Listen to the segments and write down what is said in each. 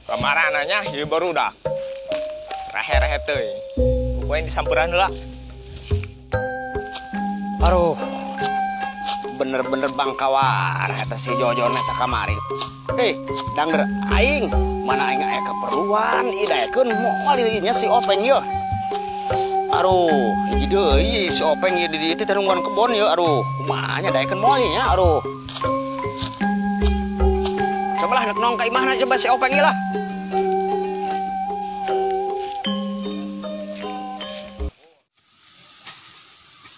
Kemarin nanya, jadi baru dah. Rehe-rehe teuing. Pokoknya disamperan heula. Aduh. Bener-bener bangkawar eta si Jojon eta kamari. Dangder aing, mana aing aya keperluan idaekeun moal ieu nya si Openg yeuh. Aduh, hiji deui si Openg ieu di dieu teh nungguan kebon yeuh. Aduh, kumaha nya daekeun moal ieu nya. Aduh. Cobalah nek nong ka imahna coba si Openg ieu lah.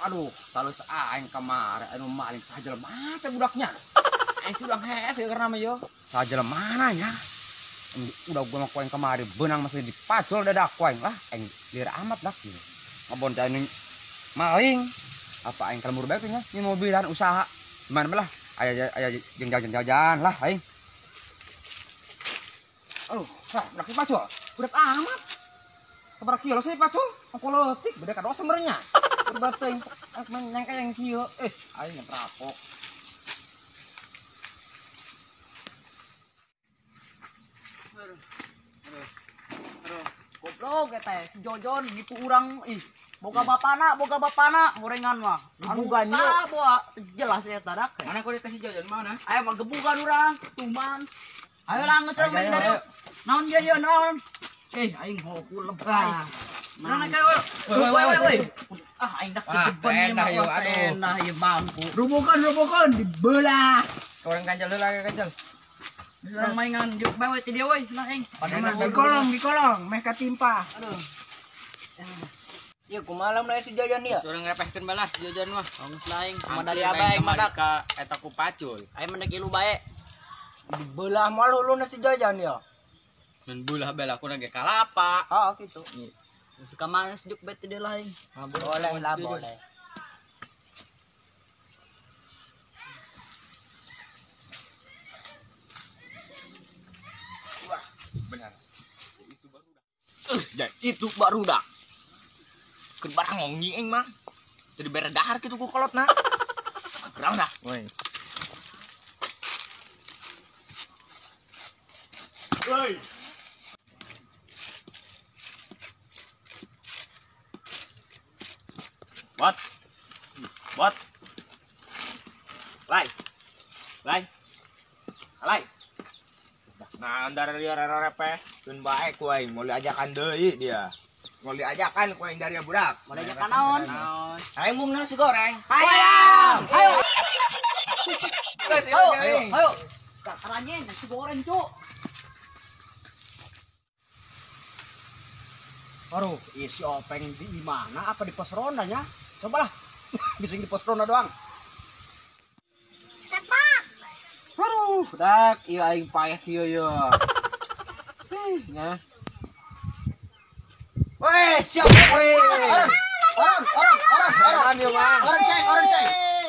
Aduh, talus aing kamari anu maling sajelema teh budaknya. Aing udah hees karena mah yo. Sajelema nya. Udah gua mah koeng kamari beunang masih dipacul dadak koeng lah. Aing liar amat dah kieu. Ngabon teh anu maling. Apa aing kalmur bae nya nyi mobilan usaha. Gimana belah? Aya jeung jajan-jajan lah aing. Aduh, udah dipacul. Budak amat. Sabar kieu sih pacul. Politik beda ka dosa semernya. Berbateng nyangka yang kieu aing ngerapok. Aduh. Goblok eta si Jojon gitu urang boga bapana gorengan mah. Anu ganjil boa jelas eta dak. Mana ku si Jojon mana? Aya mah gebukan urang, tuman. Ayo lah ngecereng dari. Naon ieu naon? Aing hokul lebay. Mana kae woi. Aing dak kejeban mah enak ieu bangku. Rubukan dibelah. Orang ganjel heula ganjel. Urang mainan juk bae ti dia woi, nah aing. Di kolong meh katimpa. Aduh. Ieu kumaha lamun si Jojon ieu? Urang ngepehkeun balah si Jojon mah. Geus laing madali abae madak ka eta ku pacul. Aing mendek ilu bae. Dibelah moal uluna si Jojon ieu. Men belah bela kuna ge kalapa. Oh kitu. Suka mana sejuk bet dia lain. Boleh lah boleh. Wah, benar. Itu baru dah. Keur barang ngongnying mah. Jadi bere dahar kitu ku kolotna. Gerang dah. Woi. Woi. What? Lai. Nah, andar dia repe, keun bae ku aing mau diajakan deui dia. Mau diajakan ku aing dari budak. Mau diajakan naon? Aing mung nasi goreng. Hayang. Ayo. Ayo. Kataranya nasi goreng, Cuk. Aduh, isi Openg di mana? Apa di pos ronda nya? Cobalah. Bisa di pos ronda doang. Setepak. Aduh, dak ieu aing payah kieu ye. Nya. Weh, siap weh. Orang ieu Mang. Orang cek.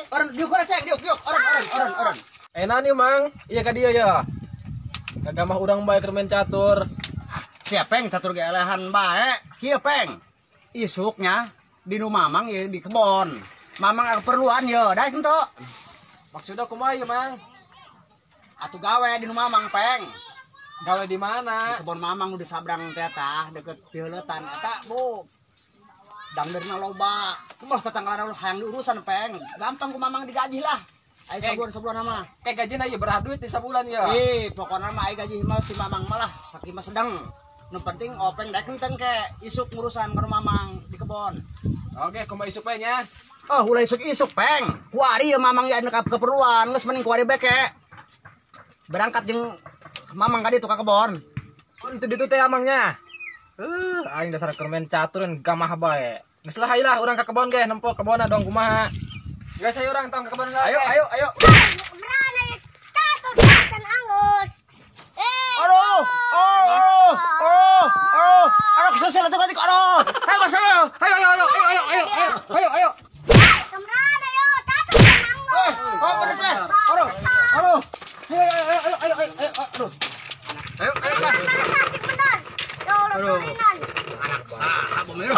Orang diuk. Orang. Enak nih Mang, iya ka dieu ya. Kagak mah urang bae keur main catur. Siap Peng catur ge elehan bae. Kieu Peng. Isuknya di nu Mamang ya di kebon. Mamang ada keperluan ya, dah ento. Maksudnya kumaha ieu Mang? Atuh gawe di nu Mamang Peng. Gawe di mana? Di kebon Mamang udah sabrang teh tah deket pieuletan eta, Bu. Dangderna loba. Kumaha tetangga hayang diurusan Peng. Gampang ku Mamang digaji lah. Ai sabulan mah. Kayak gajina ieu berapa duit di sabulan ya? Pokona mah ai gaji mah si Mamang malah saking mah sedeng. Nu penting Openg daek enten ke isuk ngurusan ka Mamang di kebon. Oke, kumaha isuk we nya? Oh, ulah isuk Peng. Kuari ya Mamang ya anu keperluan, geus mending kuari beke. Berangkat jeung Mamang ka ditu ka kebon. Oh, itu teh amangnya. Aing dasar keur main catur gamah bae. Geus lah hayu lah urang ka kebon ge, nempo kebonna dong kumaha. Geus ayo urang tong ka kebon lah. Ayo. Berani catur kan angus. Aduh. Aduh kesel tuh aduh. Ayo masuk. Ayo. Kemana yo catur kan angus. Aduh. Ayo. Ayo. Sakit bener. Ya Allah perinan. Anak saha bomero.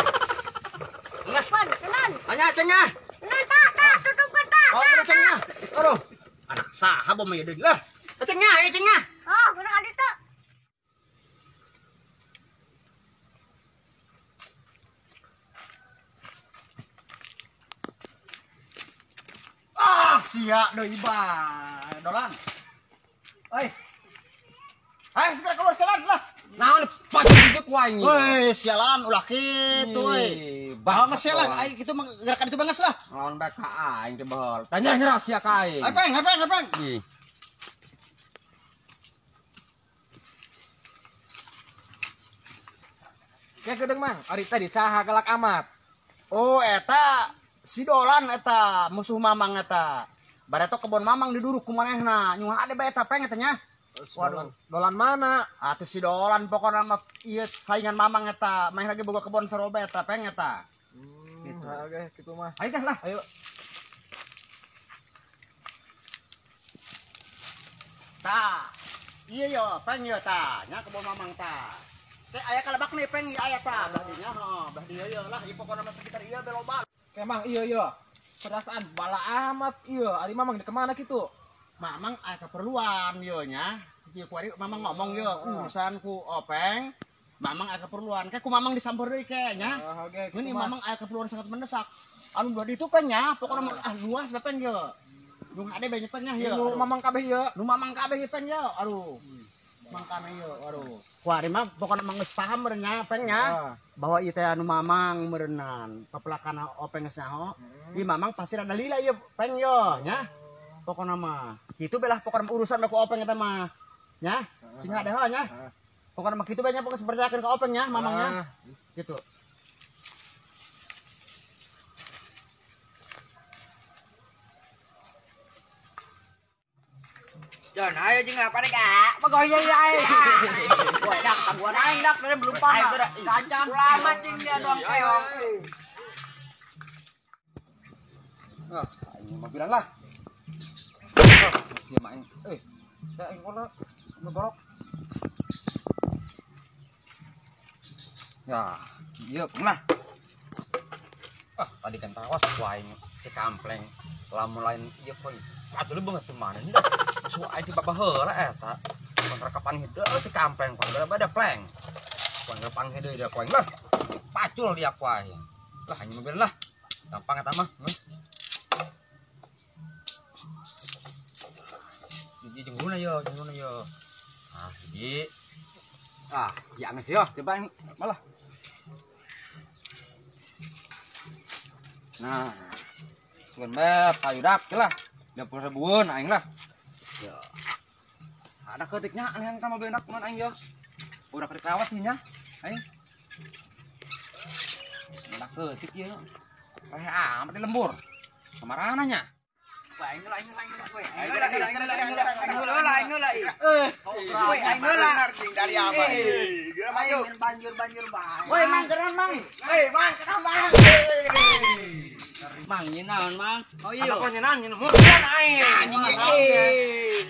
Nges. Bener. Anya cengnya. Bener tak tutup tak. Oh, cengnya. Aduh. Anak saha bomero deui lah. cengnya, ayo cengnya. Oh, kurang ada tuh. Siap doi ba. Dolan. Oi. Ayo segera keluar sialan lah. Naon pacul dijuk wae. Woi, sialan ulah kitu woi. Bahanges sialan, ayo kitu gerakan itu banges lah. Lawan bae ka aing teh behol. Tanya nya rahasia ka aing. Ayo peng. Ih. Ya gedeng mang, ari tadi saha galak amat. Oh, eta si Dolan eta musuh Mamang eta. Barato kebon Mamang diduruk kumanehna. Nyuha ade bae eta peng eta nya. Waduh, dolan mana? Atuh si Dolan pokona mah ieu saingan Mamang eta. Main lagi boga kebon saroba eta peng eta. Gitu. Oke, gitu mah. Ayo dah lah. Ayo. Ta. Iya yo, peng yo ta. Nya kebon Mamang ta. Teh aya kalebak nih peng ieu aya ta. Belah dinya belah dieu yo lah ieu pokona mah sekitar ieu beloba. Kemang iya. Perasaan bala amat iya. Ari mamang di kemana gitu? Mamang aya keperluan yo nya. Ieu kuari Mamang ngomong yo urusan ku Openg. Mamang aya keperluan. Kayak ku Mamang disamper deui ke nya. Oke, Mun Mamang aya keperluan sangat mendesak. Anu dua ditu peng nya, pokona mah luas peng yo. Dung ade banyak peng nya Iya, yo. mamang kabeh ieu. Nu Mamang kabeh peng yo. Aduh. Mangkana yo, aduh. Kuari mah pokona mah geus paham meureun nya peng nya. Bahwa ieu teh anu Mamang meureunan. Papelakana Openg geus nyaho. Ieu Mamang pasti rada lila ieu peng yo nya. Pokona mah kitu belah pokona urusan ku Openg eta mah. Nya, sing ada nya. Pokona mah kitu bae nya pokona percayakeun ka Openg nya Mamang nya. Gitu. Jon, ayo jeung apa deh, Kak? Pagoy ya ai. Woi dak tangguan aing dak dari belum paham. Gancang Selamat jeung dia doang keong. Ini mah bilang lah. Si main. Ya aing kono ngegorok. Ya, iya lah. Tadi kan tawas ku aing si kampleng. Lamun lain ieu poin. Atuh lu banget mana nih dah. Masuk aing di babah heula eta. Kontrakapan hideu si kampleng ku bada pleng. Kontrakan hideu dia poin lah. Pacul dia ku aing. Lah hanya mobil lah. Gampang eta mah. Jadi jengguna yo. Jadi ya geus yo, coba malah. Nah, sugan bae payudak lah. 20 ribuan aing lah. Ya. Ada ketiknya yang kamu benak kumaha aing yo. Udah ketik rawat nya aing. Ada ketik ieu. Kayak amat di lembur. Samarana nya. Aing lah. Dari apa? Banjur bae. Woi mang keran mang. Mang, kenapa, Mang? Mang, nyenaon, Mang? Oh iya. Apa nyenan nyeun mun aing.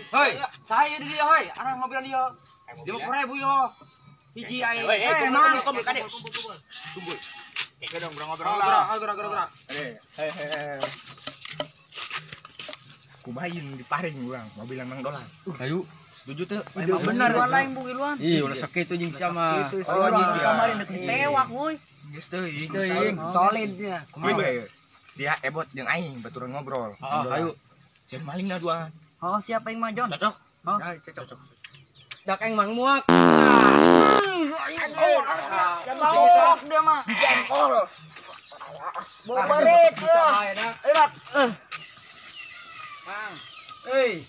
Hoi, saya di dia hoi. Arang mobilan dia. 50.000 yo. Hiji aing. Mang, kade. Tunggu. Kayak dong ngobrol lah. Gerak. Kumain di paring urang, mobilan Mang Dolan. Ayo. Setuju teu? Emang bener lain bugiluan. Ih, ulah sakitu jeung sia mah. Oh, iya. Kemarin deket tewak woi. Geus teuing. Solidnya. Kumaha bae? Sia ebot jeung aing baturan ngobrol. Ayo. Jangan maling lah dua. Oh siapa yang mah Jon? Cocok. Oh. Ya, cocok. Dak aing mang muak. Jambok dia mah. Jempol. Mau berit Bisa ya. bae dak. Enak. Mang. Hei.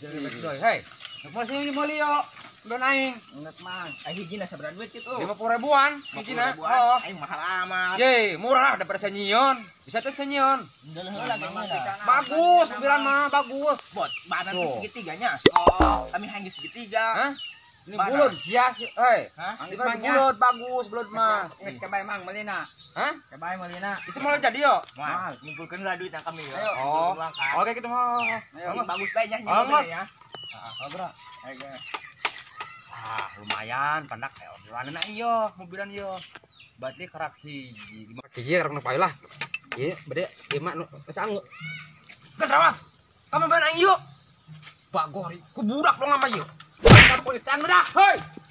Masih mali yo. Don aing. Ingat mang. Hijina sabaraha duit kitu? 50 ribuan. Hijina. Oh. Aing mahal amat. Ye, murah lah daripada senyion. Bisa teh senyion. Bagus, mobilan mah bagus. Bot, badan Tuh. segitiganya. Oh. Kami hanya segitiga. Hah? Ini Mana? bulut sia sih. Hei. Hah? Ini bulut bagus bulut mah. Geus kebae, Mang, meulina. Hah? Kebae meulina. Bisa mau jadi yo. Wah, ngumpulkeun lah duit yang kami ya. Ayo. Oh. Uang kan. Oke kita mau. Ini bagus banyak nya. Mas. Ya. Bro. Ayo. Lumayan pandak orderan iyo, mobilan iyo. Berarti kerak hiji. Hiji kerak nu payu lah. Ieu bede 5 nu sanggup. Kan rawas. Kamu main aing yuk. Pak Gori, ku budak dong sama yuk. kampung ditang dah. Hei.